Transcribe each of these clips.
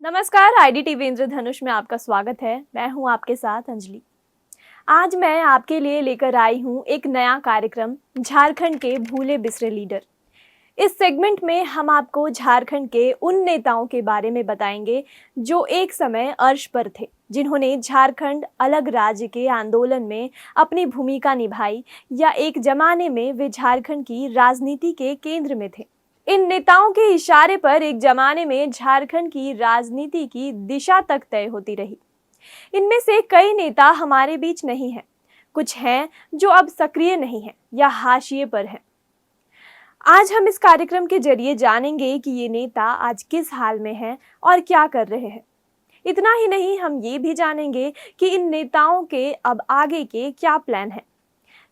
नमस्कार, IDTV इंद्रधनुष में आपका स्वागत है। मैं हूं आपके साथ अंजलि। आज मैं आपके लिए लेकर आई हूं एक नया कार्यक्रम, झारखंड के भूले बिसरे लीडर। इस सेगमेंट में हम आपको झारखंड के उन नेताओं के बारे में बताएंगे जो एक समय अर्श पर थे, जिन्होंने झारखंड अलग राज्य के आंदोलन में अपनी भूमिका निभाई या एक जमाने में वे झारखंड की राजनीति के केंद्र में थे। इन नेताओं के इशारे पर एक जमाने में झारखंड की राजनीति की दिशा तक तय होती रही। इनमें से कई नेता हमारे बीच नहीं हैं, कुछ हैं जो अब सक्रिय नहीं हैं या हाशिए पर हैं। आज हम इस कार्यक्रम के जरिए जानेंगे कि ये नेता आज किस हाल में हैं और क्या कर रहे हैं। इतना ही नहीं, हम ये भी जानेंगे कि इन नेताओं के अब आगे के क्या प्लान हैं।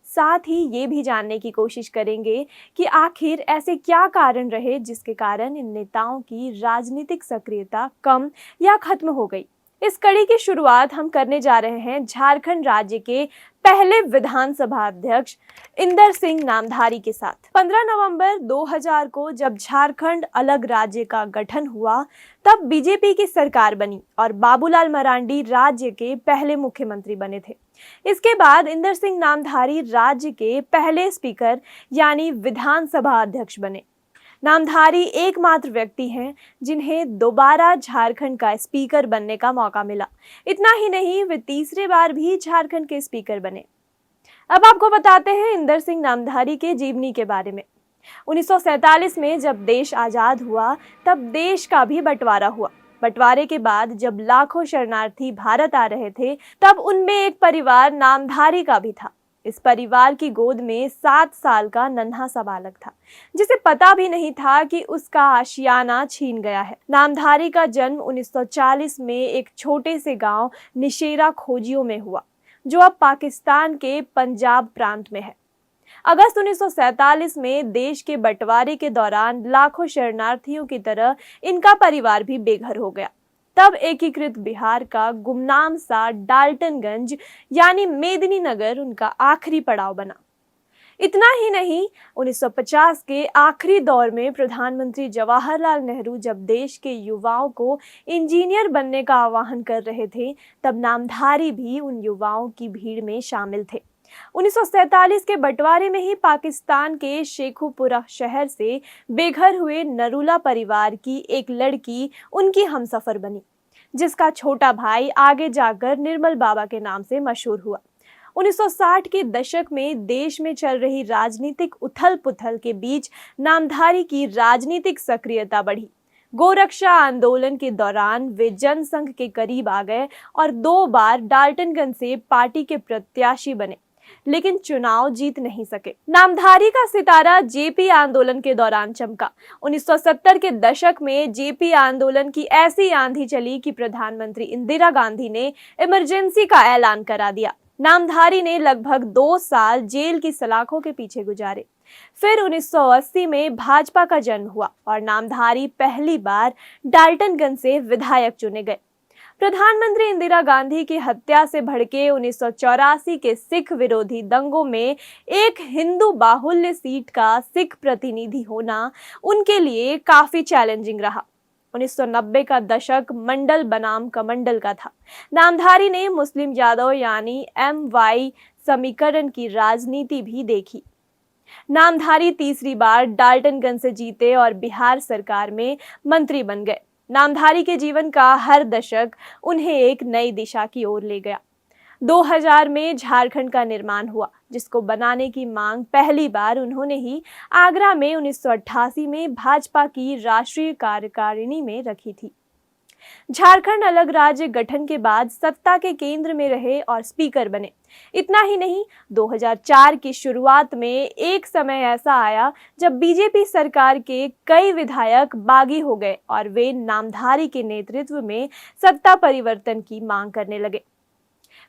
साथ ही ये भी जानने की कोशिश करेंगे कि आखिर ऐसे क्या कारण रहे जिसके कारण इन नेताओं की राजनीतिक सक्रियता कम या खत्म हो गई। इस कड़ी की शुरुआत हम करने जा रहे हैं झारखंड राज्य के पहले विधानसभा अध्यक्ष इंदर सिंह नामधारी के साथ। 15 नवंबर 2000 को जब झारखंड अलग राज्य का गठन हुआ, तब बीजेपी की सरकार बनी और बाबूलाल मरांडी राज्य के पहले मुख्यमंत्री बने थे। इसके बाद इंदर सिंह नामधारी राज्य के पहले स्पीकर यानी विधानसभा अध्यक्ष बने। नामधारी एकमात्र व्यक्ति हैं जिन्हें दोबारा झारखंड का स्पीकर बनने का मौका मिला। इतना ही नहीं, वे तीसरी बार भी झारखंड के स्पीकर बने। अब आपको बताते हैं इंदर सिंह नामधारी के जीवनी के बारे में। 1947 में जब देश आजाद हुआ, तब देश का भी बंटवारा हुआ। बंटवारे के बाद जब लाखों शरणार्थी भारत आ रहे थे, तब उनमें एक परिवार नामधारी का भी था। इस परिवार की गोद में 7 साल का नन्हा सा बालक था, जिसे पता भी नहीं था कि उसका आशियाना छीन गया है। नामधारी का जन्म 1940 में एक छोटे से गांव निशेरा खोजियों में हुआ, जो अब पाकिस्तान के पंजाब प्रांत में है। अगस्त 1947 में देश के बंटवारे के दौरान लाखों शरणार्थियों की तरह इनका परिवार भी बेघर हो गया। तब एकीकृत बिहार का गुमनाम सा डाल्टनगंज यानी मेदिनीनगर उनका आखिरी पड़ाव बना। इतना ही नहीं, 1950 के आखिरी दौर में प्रधानमंत्री जवाहरलाल नेहरू जब देश के युवाओं को इंजीनियर बनने का आह्वान कर रहे थे, तब नामधारी भी उन युवाओं की भीड़ में शामिल थे। 1947 के बंटवारे में ही पाकिस्तान के शेखुपुरा शहर से बेघर हुए नरूला परिवार की एक लड़की उनकी हमसफर बनी, जिसका छोटा भाई आगे जाकर निर्मल बाबा के नाम से मशहूर हुआ। 1960 के दशक में देश में चल रही राजनीतिक उथल पुथल के बीच नामधारी की राजनीतिक सक्रियता बढ़ी। गोरक्षा आंदोलन के दौरान वे जनसंघ के करीब आ गए और 2 बार डाल्टनगंज से पार्टी के प्रत्याशी बने, लेकिन चुनाव जीत नहीं सके। नामधारी का सितारा जेपी आंदोलन के दौरान चमका। 1970 के दशक में जेपी आंदोलन की ऐसी आंधी चली कि प्रधानमंत्री इंदिरा गांधी ने इमरजेंसी का ऐलान करा दिया। नामधारी ने लगभग 2 साल जेल की सलाखों के पीछे गुजारे। फिर 1980 में भाजपा का जन्म हुआ और नामधारी पहली बार डाल्टनगंज से विधायक चुने गए। प्रधानमंत्री इंदिरा गांधी की हत्या से भड़के 1984 के सिख विरोधी दंगों में एक हिंदू बाहुल्य सीट का सिख प्रतिनिधि होना उनके लिए काफी चैलेंजिंग रहा। 1990 का दशक मंडल बनाम कमंडल का था। नामधारी ने मुस्लिम यादव यानी MY समीकरण की राजनीति भी देखी। नामधारी तीसरी बार डाल्टनगंज से जीते और बिहार सरकार में मंत्री बन गए। नामधारी के जीवन का हर दशक उन्हें एक नई दिशा की ओर ले गया। 2000 में झारखंड का निर्माण हुआ, जिसको बनाने की मांग पहली बार उन्होंने ही आगरा में 1988 में भाजपा की राष्ट्रीय कार्यकारिणी में रखी थी। झारखंड अलग राज्य गठन के बाद सत्ता के केंद्र में रहे और स्पीकर बने। इतना ही नहीं, 2004 की शुरुआत में एक समय ऐसा आया जब बीजेपी सरकार के कई विधायक बागी हो गए और वे नामधारी के नेतृत्व में सत्ता परिवर्तन की मांग करने लगे।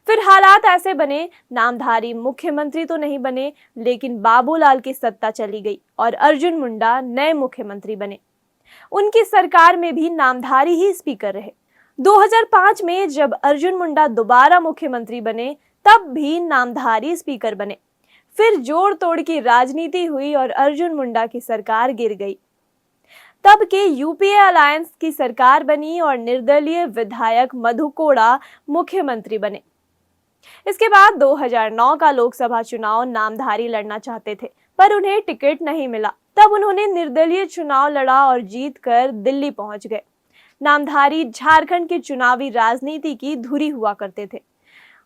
फिर हालात ऐसे बने, नामधारी मुख्यमंत्री तो नहीं बने, लेकिन बाबूलाल की सत्ता चली गई और अर्जुन मुंडा नए मुख्यमंत्री बने। उनकी सरकार में भी नामधारी ही स्पीकर रहे। 2005 में जब अर्जुन मुंडा दोबारा मुख्यमंत्री बने, तब भी नामधारी स्पीकर बने। फिर जोड़ तोड़ की राजनीति हुई और अर्जुन मुंडा की सरकार गिर गई। तब के यूपीए अलायंस की सरकार बनी और निर्दलीय विधायक मधु कोड़ा मुख्यमंत्री बने। इसके बाद 2009 का लोकसभा चुनाव नामधारी लड़ना चाहते थे, पर उन्हें टिकट नहीं मिला। तब उन्होंने निर्दलीय चुनाव लड़ा और जीतकर दिल्ली पहुंच गए। नामधारी झारखंड की चुनावी राजनीति की धुरी हुआ करते थे।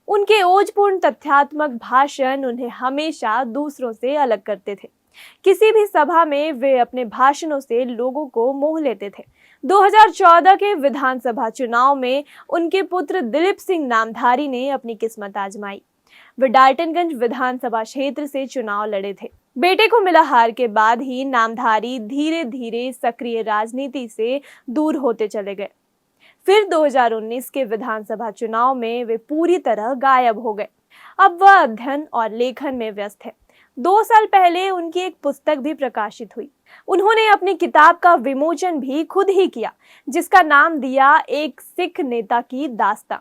उनके ओजपूर्ण तथ्यात्मक भाषण उन्हें हमेशा दूसरों से अलग करते थे। किसी भी सभा में वे अपने भाषणों से लोगों को मोह लेते थे। 2014 के विधानसभा चुनाव में उनके पुत्र दिलीप सिंह नामधारी ने अपनी किस्मत आजमाई। वे डाल्टनगंज विधानसभा क्षेत्र से चुनाव लड़े थे। बेटे को मिला हार के बाद ही नामधारी धीरे धीरे सक्रिय राजनीति से दूर होते चले गए। फिर 2019 के विधानसभा चुनाव में वे पूरी तरह गायब हो गए। अब वह अध्ययन और लेखन में व्यस्त है। 2 साल पहले उनकी एक पुस्तक भी प्रकाशित हुई। उन्होंने अपनी किताब का विमोचन भी खुद ही किया, जिसका नाम दिया एक सिख नेता की दास्तां।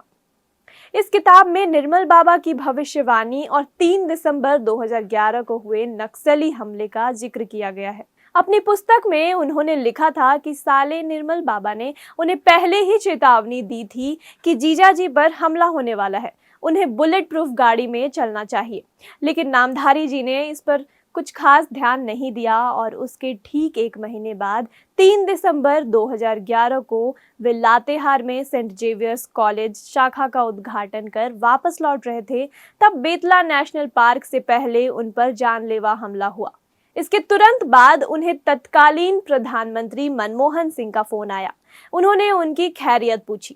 इस किताब में निर्मल बाबा की भविष्यवाणी और 3 दिसंबर 2011 को हुए नक्सली हमले का जिक्र किया गया है। अपनी पुस्तक में उन्होंने लिखा था कि साले निर्मल बाबा ने उन्हें पहले ही चेतावनी दी थी कि जीजाजी पर हमला होने वाला है, उन्हें बुलेट प्रूफ गाड़ी में चलना चाहिए। लेकिन नामधारी जी ने इस पर कुछ खास ध्यान नहीं दिया और उसके ठीक 1 महीने बाद 3 दिसंबर 2011 को वे लातेहार में सेंट जेवियर्स कॉलेज शाखा का उद्घाटन कर वापस लौट रहे थे। तब बेतला नेशनल पार्क से पहले उन पर जानलेवा हमला हुआ। इसके तुरंत बाद उन्हें तत्कालीन प्रधानमंत्री मनमोहन सिंह का फोन आया। उन्होंने उनकी खैरियत पूछी।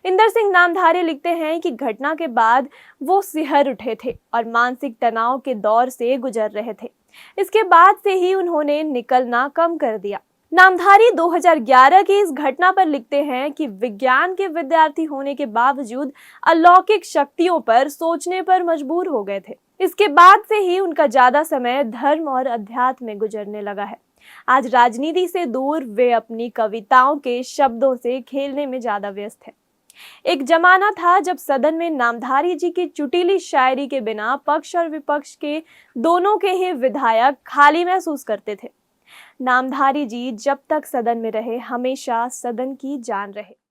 इंदर सिंह नामधारी लिखते हैं कि घटना के बाद वो सिहर उठे थे और मानसिक तनाव के दौर से गुजर रहे थे। इसके बाद से ही उन्होंने निकलना कम कर दिया। नामधारी 2011 की इस घटना पर लिखते हैं कि विज्ञान के विद्यार्थी होने के बावजूद अलौकिक शक्तियों पर सोचने पर मजबूर हो गए थे। इसके बाद से ही उनका ज्यादा समय धर्म और अध्यात्म में गुजरने लगा है। आज राजनीति से दूर वे अपनी कविताओं के शब्दों से खेलने में ज्यादा व्यस्त हैं। एक जमाना था जब सदन में नामधारी जी की चुटीली शायरी के बिना पक्ष और विपक्ष के दोनों के ही विधायक खाली महसूस करते थे। नामधारी जी जब तक सदन में रहे, हमेशा सदन की जान रहे।